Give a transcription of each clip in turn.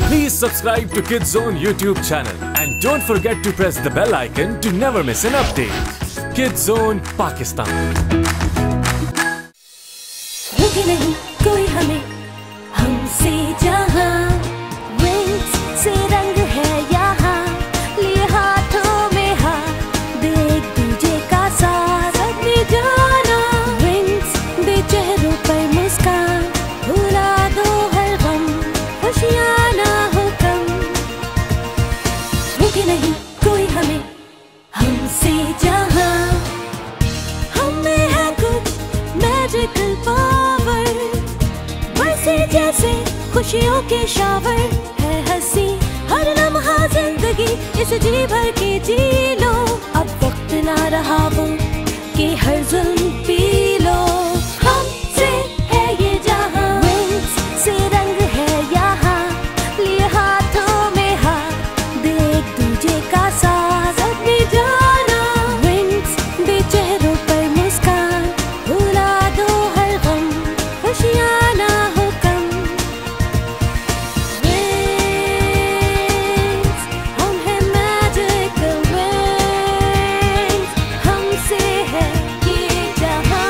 Please subscribe to Kids Zone YouTube channel and don't forget to press the bell icon to never miss an update. Kids Zone Pakistan. रुके नहीं कोई हमें हमसे जहां wings से रंग है यहाँ लिए हाथों में हाथ दे एक दूजे का साथ अपनी जाना विंग्स दे चेहरों पर मुस्कान भुला दो हर गम खुशियाँ ना हो कम रुके नहीं कोई हमें हमसे जहां हमें है कुछ मैजिकल पावर बरसे जैसे खुशियों के शावर है हंसी हर लम्हा जिंदगी इस जी भर के जी लो अब वक्त ना रहा वो कि हर जुल्म पी लो हमसे है ये जहां विंग्स से रंग है यहाँ लिए हाथों में हाथ दे एक दूजे का साथ अपनी जाना विंग्स दे चेहरों पर मुस्कान भुला दो हर गम खुशियाँ ना हो कम विंग्स हम हैं मैजिकल विंग्स हमसे है ये जहां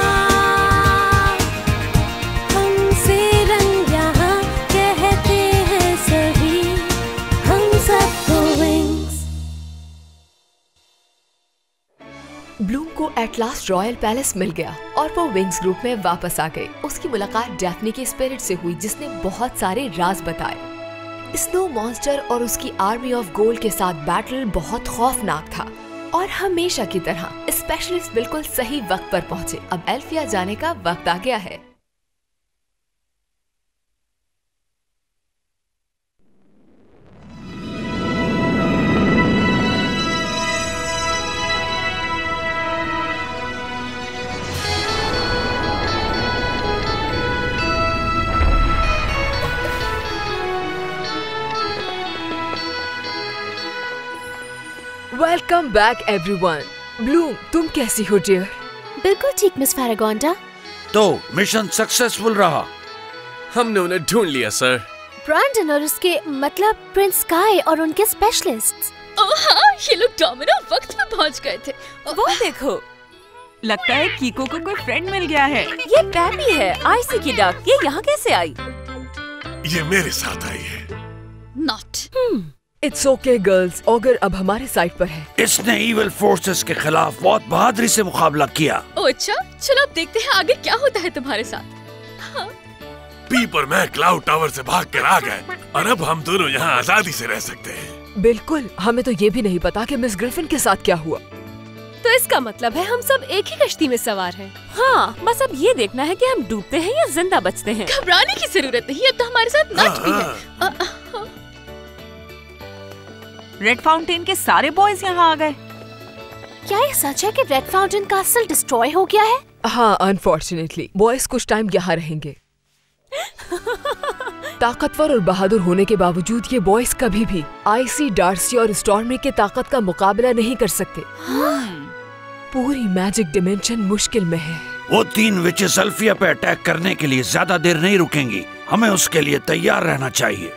हमसे रंग यहाँ कहते हैं सभी हम सबको विंग्स। ब्लूम को एट लास्ट रॉयल पैलेस मिल गया और वो विंग्स ग्रुप में वापस आ गई। उसकी मुलाकात डैफ्नी के स्पिरिट से हुई जिसने बहुत सारे राज बताए। स्नो मॉन्स्टर और उसकी आर्मी ऑफ गोल्ड के साथ बैटल बहुत खौफनाक था और हमेशा की तरह स्पेशलिस्ट बिल्कुल सही वक्त पर पहुंचे। अब एल्फिया जाने का वक्त आ गया है। Welcome back everyone. ब्लूम तुम कैसी हो डियर? बिल्कुल ठीक मिस फैरागोंडा। तो मिशन सक्सेसफुल रहा। हमने उन्हें ढूंढ लिया सर। ब्रांडन और उसके मतलब प्रिंस स्काई और उनके स्पेशलिस्ट्स। ओह हाँ, ये लोग डोमिनो वक्त में पहुंच गए थे। वो देखो, लगता है कीको को कोई फ्रेंड मिल गया है। ये पैपी है, आईसी की डक। ये यहाँ कैसे आई? ये मेरे साथ आई है। Not. It's okay girls, auger अब हमारे साइड पर है। इसने इविल फोर्सेस के खिलाफ बहुत बहादुरी से मुकाबला किया। ओह अच्छा, चलो अब देखते हैं आगे क्या होता है तुम्हारे साथ। हाँ। पीप और मैं क्लाउड टावर से भाग कर आ गए और अब हम दोनों यहाँ आजादी से रह सकते हैं। बिल्कुल, हमें तो ये भी नहीं पता कि मिस ग्रिफिन के साथ क्या हुआ। तो इसका मतलब है हम सब एक ही कश्ती में सवार हैं। हाँ, बस अब ये देखना है कि हम डूबते हैं या जिंदा बचते हैं। घबराने की जरूरत नहीं, अब तो हमारे साथ नच भी है। रेड फाउंटेन के सारे बॉयज यहाँ आ गए। क्या ये सच है कि रेड फाउंटेन कास्टल डिस्ट्रॉय हो गया है? हाँ, अनफॉर्चुनेटली बॉयज कुछ टाइम यहाँ रहेंगे। ताकतवर और बहादुर होने के बावजूद ये बॉयज कभी भी आईसी, डार्सी और स्टॉर्मी की ताकत का मुकाबला नहीं कर सकते। पूरी मैजिक डिमेंशन मुश्किल में है। वो 3 विचेस अल्फिया पे अटैक करने के लिए ज्यादा देर नहीं रुकेंगी। हमें उसके लिए तैयार रहना चाहिए।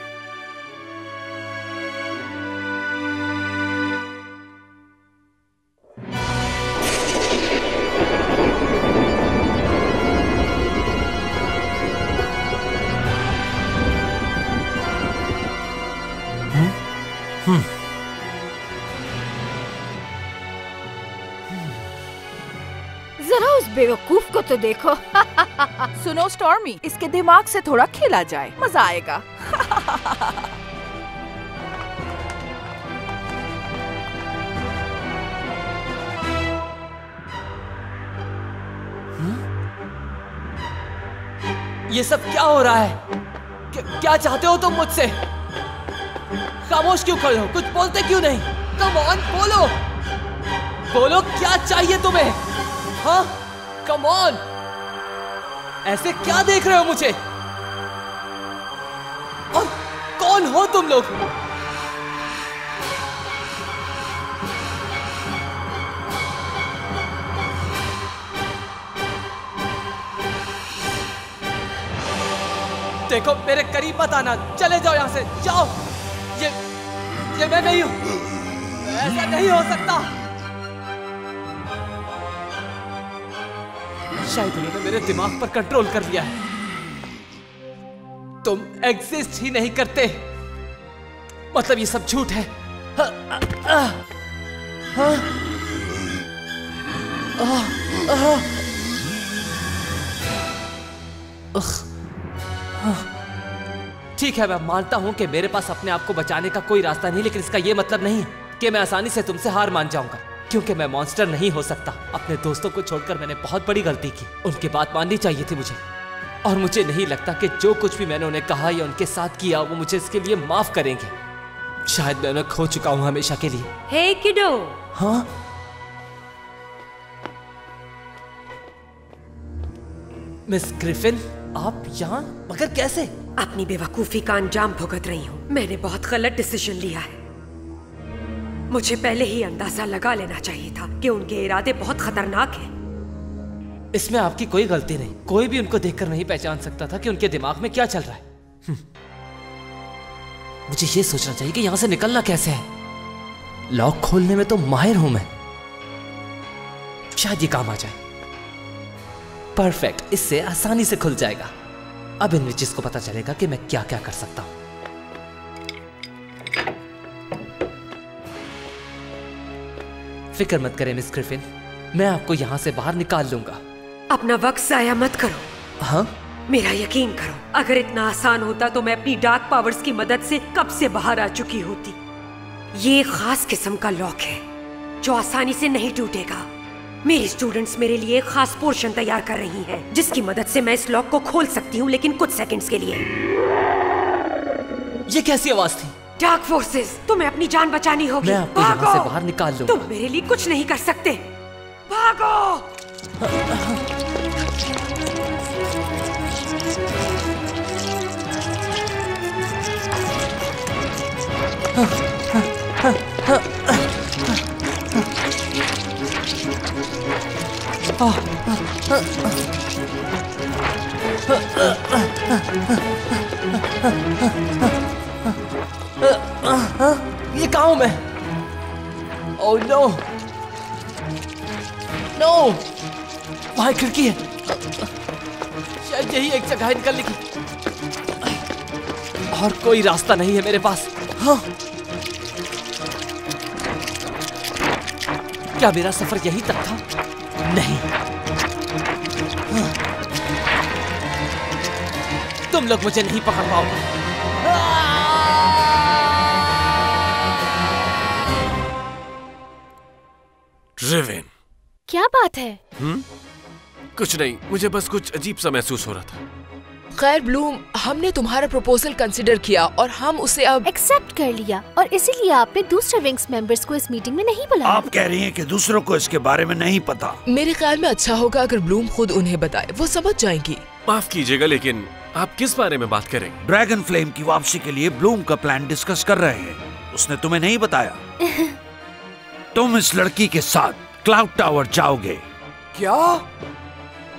जरा उस बेवकूफ को तो देखो। सुनो स्टॉर्मी, इसके दिमाग से थोड़ा खेला जाए, मजा आएगा। ये सब क्या हो रहा है? क्या चाहते हो तुम मुझसे? खामोश क्यों खड़े हो? कुछ बोलते क्यों नहीं? कम ऑन, बोलो बोलो, क्या चाहिए तुम्हें? हाँ, कम ऑन। ऐसे क्या देख रहे हो मुझे? और कौन हो तुम लोग? देखो, मेरे करीब मत आना। चले जाओ यहाँ से, जाओ। ये मैं नहीं हूँ, ऐसा नहीं हो सकता। शायद उन्होंने मेरे दिमाग पर कंट्रोल कर लिया है। तुम एग्जिस्ट ही नहीं करते, मतलब ये सब झूठ है। ठीक है, मैं मानता हूं कि मेरे पास अपने आप को बचाने का कोई रास्ता नहीं, लेकिन इसका यह मतलब नहीं है कि मैं आसानी से तुमसे हार मान जाऊंगा, क्योंकि मैं मॉन्स्टर नहीं हो सकता। अपने दोस्तों को छोड़कर मैंने बहुत बड़ी गलती की। उनकी बात माननी चाहिए थी मुझे, और मुझे नहीं लगता कि जो कुछ भी मैंने उन्हें कहा या उनके साथ किया वो मुझे इसके लिए माफ करेंगे। शायद मैं उन्हें खो चुका हूं हमेशा के लिए। हे किडो। हाँ? मिस ग्रिफिन, आप यहाँ? मगर कैसे? अपनी बेवकूफी का अंजाम भुगत रही हूँ। मैंने बहुत गलत डिसीजन लिया है। मुझे पहले ही अंदाजा लगा लेना चाहिए था कि उनके इरादे बहुत खतरनाक हैं। इसमें आपकी कोई गलती नहीं। कोई भी उनको देखकर नहीं पहचान सकता था कि उनके दिमाग में क्या चल रहा है। मुझे ये सोचना चाहिए कि यहां से निकलना कैसे है। लॉक खोलने में तो माहिर हूं मैं, शायद ये काम आ जाए। परफेक्ट, इससे आसानी से खुल जाएगा। अब इन विचेस को पता चलेगा कि मैं क्या क्या कर सकता हूं। फिक्र मत करें मिस ग्रिफिन, मैं आपको यहां से बाहर निकाल लूंगा। अपना वक्त जाया मत करो। हाँ? मेरा यकीन करो, अगर इतना आसान होता तो मैं अपनी डार्क पावर्स की मदद से कब से बाहर आ चुकी होती। ये खास किस्म का लॉक है जो आसानी से नहीं टूटेगा। मेरी स्टूडेंट्स मेरे लिए एक खास पोर्शन तैयार कर रही हैं, जिसकी मदद से मैं इस लॉक को खोल सकती हूँ, लेकिन कुछ सेकंड्स के लिए। ये कैसी आवाज थी? डार्क फोर्सेस, तुम्हें अपनी जान बचानी होगी। मैं आपको यहाँ से बाहर निकाल लूंगा। तुम मेरे लिए कुछ नहीं कर सकते। भागो! ये कहाँ हूं मैं? ओह नो, नो, वहां खिड़की है। शायद यही एक जगह निकलने की। और कोई रास्ता नहीं है मेरे पास। हाँ, क्या मेरा सफर यहीं तक था? नहीं। हाँ। तुम लोग मुझे नहीं पकड़ पाओगे। रिवेन, क्या बात है? कुछ नहीं, मुझे बस कुछ अजीब सा महसूस हो रहा था। खैर ब्लूम, हमने तुम्हारा प्रपोजल कंसिडर किया और हम उसे अब एक्सेप्ट कर लिया, और इसीलिए आपने दूसरे विंग्स मेंबर्स को इस मीटिंग में नहीं बुलाया। आप कह रही हैं कि दूसरों को इसके बारे में नहीं पता। मेरे ख्याल में अच्छा होगा अगर ब्लूम खुद उन्हें बताए, वो समझ जाएंगी। माफ कीजिएगा, लेकिन आप किस बारे में बात करेंगे? ड्रैगन फ्लेम की वापसी के लिए ब्लूम का प्लान डिस्कस कर रहे हैं। उसने तुम्हें नहीं बताया? तुम इस लड़की के साथ क्लाउड टावर जाओगे। क्या?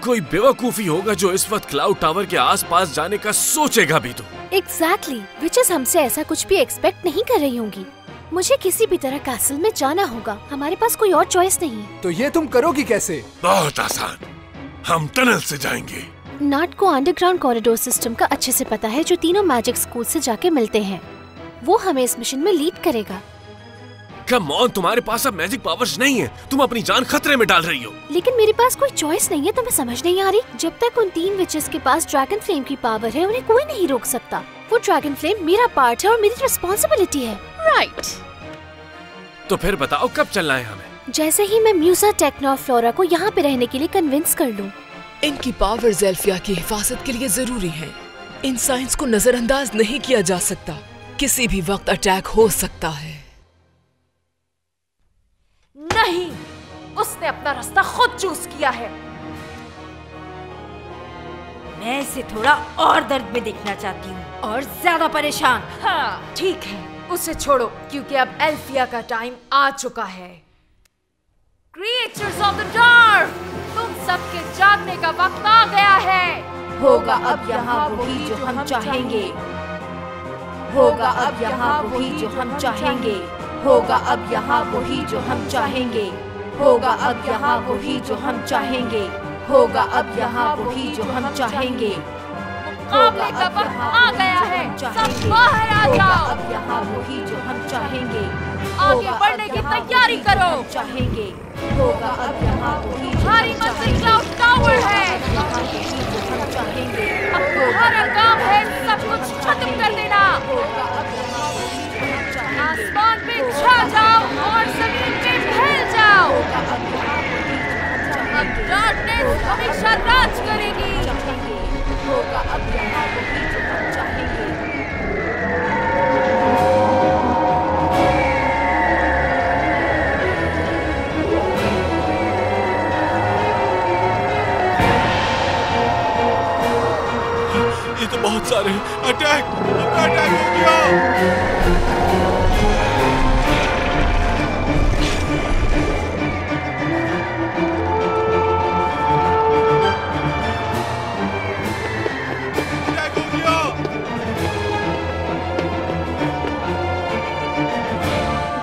कोई बेवकूफी होगा जो इस वक्त क्लाउड टावर के आसपास जाने का सोचेगा भी तो। एग्जैक्टली, विचेस हमसे ऐसा कुछ भी एक्सपेक्ट नहीं कर रही होंगी। मुझे किसी भी तरह कैसल में जाना होगा, हमारे पास कोई और चॉइस नहीं। तो ये तुम करोगी कैसे? बहुत आसान, हम टनल से जाएंगे। नाट को अंडरग्राउंड कॉरिडोर सिस्टम का अच्छे से पता है, जो तीनों मैजिक स्कूल से जाके मिलते हैं। वो हमें इस मिशन में लीड करेगा। कम ऑन, तुम्हारे पास अब मैजिक पावर्स नहीं है, तुम अपनी जान खतरे में डाल रही हो। लेकिन मेरे पास कोई चॉइस नहीं है, तुम्हें समझ नहीं आ रही? जब तक उन 3 विचेस के पास ड्रैगन फ्लेम की पावर है, उन्हें कोई नहीं रोक सकता। वो ड्रैगन फ्लेम मेरा पार्ट है और मेरी रिस्पॉन्सिबिलिटी है। राइट। तो फिर बताओ कब चलना है हमें? जैसे ही मैं म्यूसा, टेक्नो और फ्लोरा को यहाँ पे रहने के लिए कन्विंस कर लूँ। इनकी पावर ज़ेल्फिया की हिफाजत के लिए जरूरी है। इन साइंस को नजरअंदाज नहीं किया जा सकता, किसी भी वक्त अटैक हो सकता है। नहीं, उसने अपना रास्ता खुद चूज किया है। मैं इसे थोड़ा और दर्द में देखना चाहती हूँ, और ज्यादा परेशान। हाँ, ठीक है, उसे छोड़ो, क्योंकि अब एल्फिया का टाइम आ चुका है। क्रिएचर्स ऑफ द डार्क, तुम सबके जागने का वक्त आ गया है। होगा अब यहाँ वही जो हम चाहेंगे। होगा अब यहाँ वही जो हम चाहेंगे, होगा अब यहाँ वही जो हम चाहेंगे, होगा अब यहाँ वही जो हम चाहेंगे, होगा अब यहाँ वही जो हम चाहेंगे। मुकाबले का वक्त आ गया है, सब बाहर आ जाओ। अब यहाँ वही जो हम चाहेंगे, आगे बढ़ने की तैयारी करो। चाहेंगे, होगा अब यहाँ वही हमारी मंजिल क्लाउड टावर है। अब तुम्हारा काम है सब कुछ खत्म कर देना। आसमान पे छा जाओ और जमीन पे फैल जाओ। अब डार्कनेस हमेशा राज करेगी। होगा अब यहाँ वही जो हम चाहेंगे। ये तो बहुत सारे अटैक हो गया।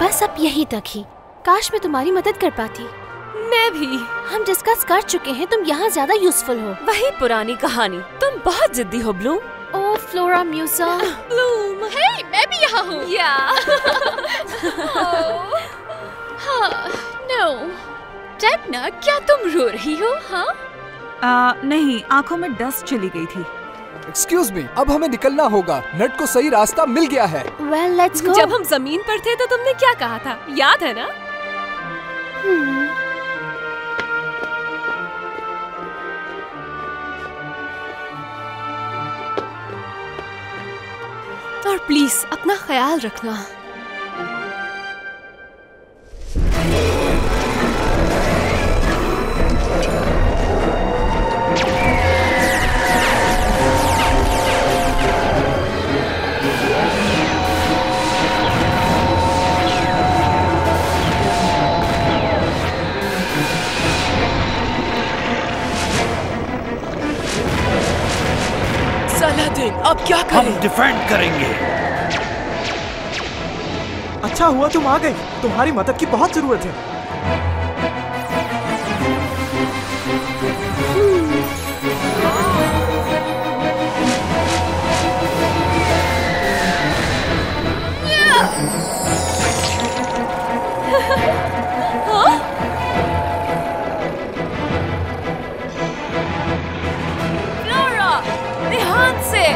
बस अब यहीं तक ही। काश मैं तुम्हारी मदद कर पाती। मैं भी। हम डिस्कस कर चुके हैं, तुम यहाँ ज्यादा यूजफुल हो। वही पुरानी कहानी। तुम बहुत जिद्दी हो ब्लूम। ओ फ्लोरा म्यूसा। ब्लूम। हे, मैं भी यहाँ हूँ। या। नो। डेफना, क्या तुम रो रही हो? हाँ? नहीं, आंखों में डस्ट चली गई थी। एक्सक्यूज मी, अब हमें निकलना होगा। नट को सही रास्ता मिल गया है। Well, let's go. जब हम जमीन पर थे तो तुमने क्या कहा था, याद है ना? और प्लीज अपना ख्याल रखना। अब क्या करें? हम डिफेंड करेंगे। अच्छा हुआ तुम आ गई, तुम्हारी मदद की बहुत जरूरत है। फ्लोरा, ध्यान से।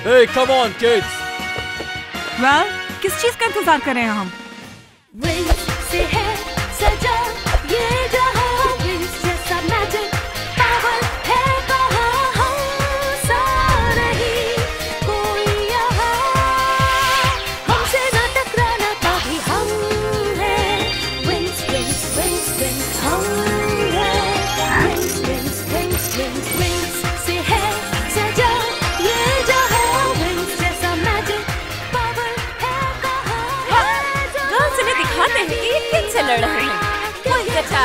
Hey, come on, kids. Well, किस चीज का इंतजार कर रहे हैं हम? Wings से है सजा ये जहां, wings जैसा मैजिक पावर है कहाँ, हम सा नहीं कोई यहाँ, हमसे ना टकराना कभी, हम हैं wings wings wings wings, हम हैं wings wings wings wings wings से है सजा ये जहां, wings जैसा मैजिक पावर है कहाँ। गर्ल्स इन्हें दिखाते हैं कि ये किन से लड़ रहे हैं। वही अच्छा।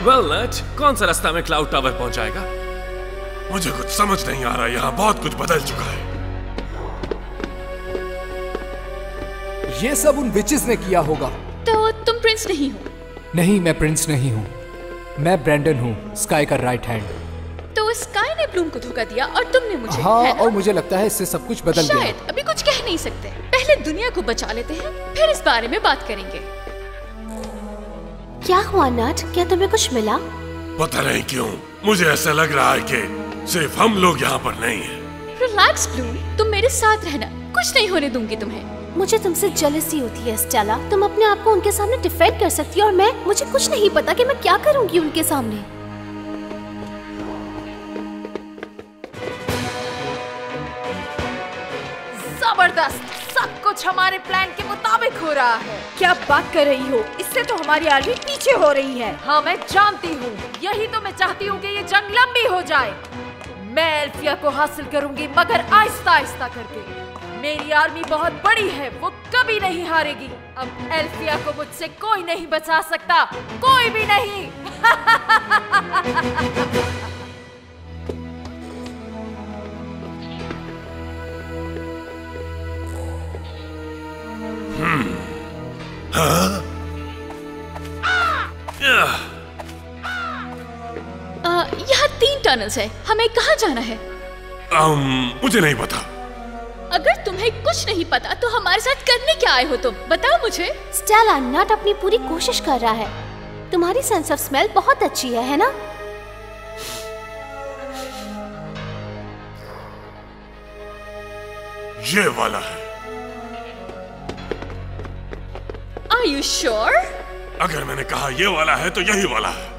वेल नट, कौन सा रास्ता में क्लाउड टावर पहुंचाएगा? मुझे कुछ समझ नहीं आ रहा, यहाँ बहुत कुछ बदल चुका है। ये सब उन विचेस ने किया होगा। तो तुम प्रिंस नहीं हो? नहीं, मैं प्रिंस नहीं हूँ। मैं ब्रैंडन हूँ, स्काई का राइट हैंड। तो स्काई ने ब्लूम को धोखा दिया और तुमने मुझे। हाँ, है ना? और मुझे लगता है इससे सब कुछ बदल गया। शायद अभी कुछ कह नहीं सकते, पहले दुनिया को बचा लेते हैं, फिर इस बारे में बात करेंगे। क्या हुआ नट? क्या तुम्हें कुछ मिला? पता नहीं क्यों मुझे ऐसा लग रहा है कि सिर्फ हम लोग यहाँ पर नहीं हैं। रिलैक्स ब्लूम, तुम मेरे साथ रहना, कुछ नहीं होने दूंगी तुम्हें। मुझे तुमसे जेलसी होती है स्टेला। तुम अपने आप को उनके सामने डिफेंड कर सकती हो और मुझे कुछ नहीं पता कि मैं क्या करूंगी उनके सामने। जबरदस्त, सब कुछ हमारे प्लान के मुताबिक हो रहा है। क्या बात कर रही हो? इससे तो हमारी आर्मी पीछे हो रही है। हाँ मैं जानती हूँ, यही तो मैं चाहती हूँ कि ये जंग लंबी हो जाए। मैं एल्फिया को हासिल करूंगी, मगर आहिस्ता आहिस्ता करके। मेरी आर्मी बहुत बड़ी है, वो कभी नहीं हारेगी। अब एल्फिया को मुझसे कोई नहीं बचा सकता, कोई भी नहीं। यहाँ 3 टनल्स है, हमें कहाँ जाना है? मुझे नहीं पता। अगर तुम्हें कुछ नहीं पता तो हमारे साथ करने क्या आए हो तुम? बताओ मुझे। स्टेला, नट अपनी पूरी कोशिश कर रहा है। तुम्हारी सेंस ऑफ स्मेल बहुत अच्छी है ना? ये वाला है। Are you sure? अगर मैंने कहा ये वाला है तो यही वाला है।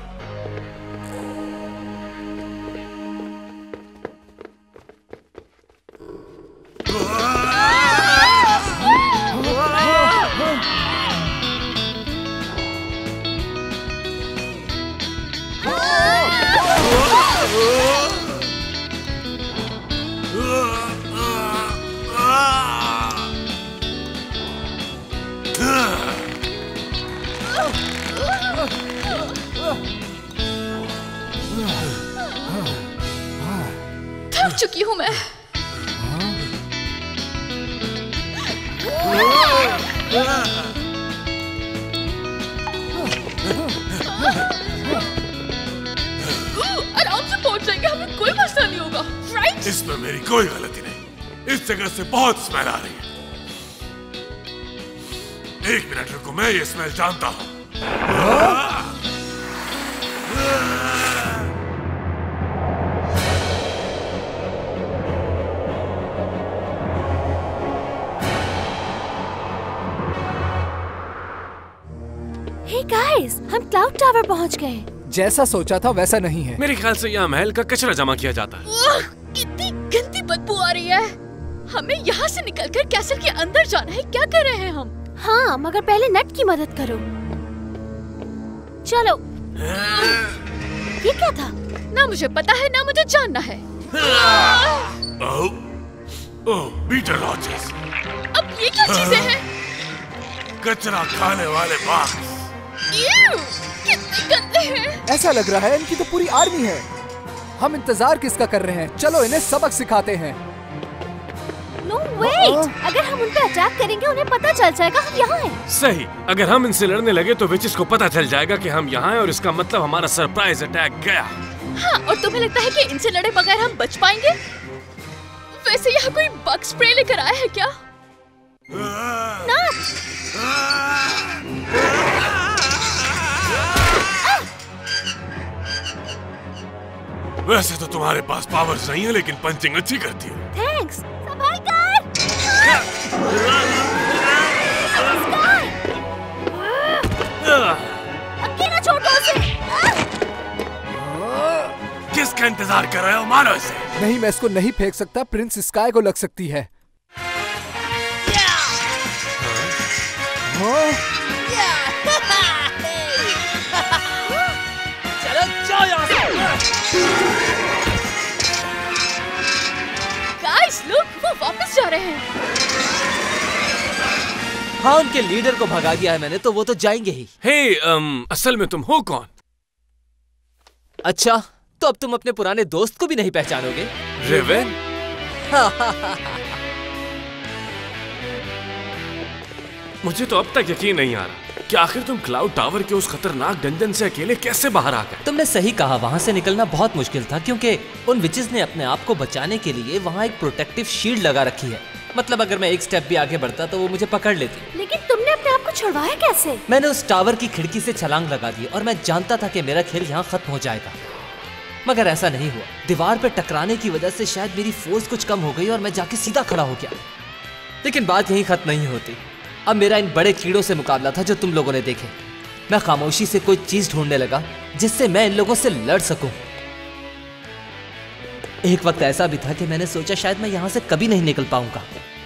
थक चुकी हूँ मैं। आराम से पहुंच जाएंगे, हमें कोई मसला नहीं होगा, राइट? इसमें मेरी कोई गलती नहीं। इस जगह से बहुत स्मेल आ रही है। 1 मिनट रुको, मैं ये स्मेल जानता हूँ। हे गाइस, हम क्लाउड टावर पहुंच गए। जैसा सोचा था वैसा नहीं है। मेरे ख्याल से यहाँ महल का कचरा जमा किया जाता है। कितनी गंदी बदबू आ रही है। हमें यहाँ से निकलकर कैसल के अंदर जाना है। क्या कर रहे हैं हम? हाँ, मगर पहले नट की मदद करो। चलो। ये क्या था? ना मुझे पता है ना मुझे जानना है। बीटर लॉचेस। अब ये क्या चीजें हैं? कचरा खाने वाले बाग। कितने गंदे हैं। ऐसा लग रहा है इनकी तो पूरी आर्मी है। हम इंतजार किसका कर रहे हैं? चलो इन्हें सबक सिखाते हैं। No wait! अगर हम उन पे अटैक करेंगे उन्हें पता चल जाएगा हम यहाँ हैं। सही, अगर हम इनसे लड़ने लगे तो विचेस को पता चल जाएगा कि हम यहाँ हैं और इसका मतलब हमारा सरप्राइज अटैक गया। हाँ, और तुम्हें लगता है कि इनसे लड़े बगैर हम बच पाएंगे? वैसे यहाँ कोई बग स्प्रे लेकर आया है क्या? वैसे तो तुम्हारे पास पावर्स नहीं है, लेकिन पंचिंग अच्छी करती है। थैंक्स। संभाल कर। अकेला छोड़ो उसे। किसका इंतजार कर रहे हो? मारो इसे। नहीं, मैं इसको नहीं फेंक सकता। प्रिंस स्काई को लग सकती है। चलो जाओ यहाँ से। गाइस लुक, वो वापस जा रहे हैं। हाँ, उनके लीडर को भगा दिया है मैंने, तो वो तो जाएंगे ही। हे, असल में तुम हो कौन? अच्छा, तो अब तुम अपने पुराने दोस्त को भी नहीं पहचानोगे? रेवेन? मुझे तो अब तक यकीन नहीं आ रहा कि आखिर तुम क्लाउड टावर के उस खतरनाक डंजन से अकेले कैसे बाहर आ गए। तुमने सही कहा, वहाँ से निकलना बहुत मुश्किल था क्योंकि उन विचेस ने अपने आप को बचाने के लिए वहाँ एक प्रोटेक्टिव शील्ड लगा रखी है। मतलब अगर मैं एक स्टेप भी आगे बढ़ता तो वो मुझे पकड़ लेती। लेकिन तुमने अपने आप को छुड़वाया कैसे? मैंने उस टावर की खिड़की से छलांग लगा दी और मैं जानता था कि मेरा खेल यहाँ खत्म हो जाएगा, मगर ऐसा नहीं हुआ। दीवार पे टकराने की वजह से शायद मेरी फोर्स कुछ कम हो गई और मैं जाके सीधा खड़ा हो गया। लेकिन बात यहीं खत्म नहीं होती। अब मेरा इन बड़े कीड़ों से मुकाबला था जो तुम लोगों ने देखे। मैं खामोशी से कोई चीज ढूंढने लगा जिससे मैं इन लोगों से लड़ सकूं। एक वक्त ऐसा भी था कि मैंने सोचा शायद मैं यहाँ से कभी नहीं निकल पाऊंगा।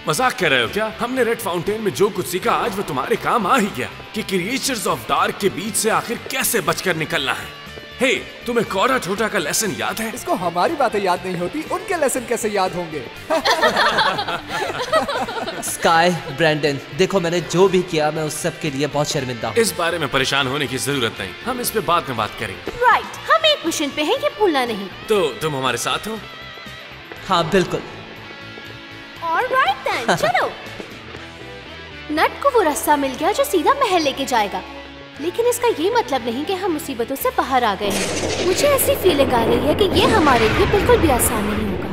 मजाक कर रहे हो क्या? हमने रेड फाउंटेन में जो कुछ सीखा आज वो तुम्हारे काम आ ही गया कि क्रिएचर्स ऑफ डार्क के बीच से आखिर कैसे बचकर निकलना है। हे, तुम्हें कौरा ठोटा का लेसन याद है? इसको हमारी बातें याद नहीं होती, उनके लेसन कैसे याद होंगे? स्काई, ब्रैंडन, देखो मैंने जो भी किया मैं उस सब के लिए बहुत शर्मिंदा हूँ। इस बारे में परेशान होने की जरूरत नहीं, हम इस पे बाद में बात करेंगे। राइट, हम एक मिशन पे हैं, ये भूलना नहीं। तो तुम हमारे साथ हो? हाँ बिल्कुल। ऑलराइट देन, चलो। नट को वो रास्ता मिल गया जो सीधा महल लेके जाएगा, लेकिन इसका ये मतलब नहीं कि हम मुसीबतों से बाहर आ गए हैं। मुझे ऐसी फीलिंग आ रही है कि ये हमारे लिए बिल्कुल भी आसान नहीं होगा।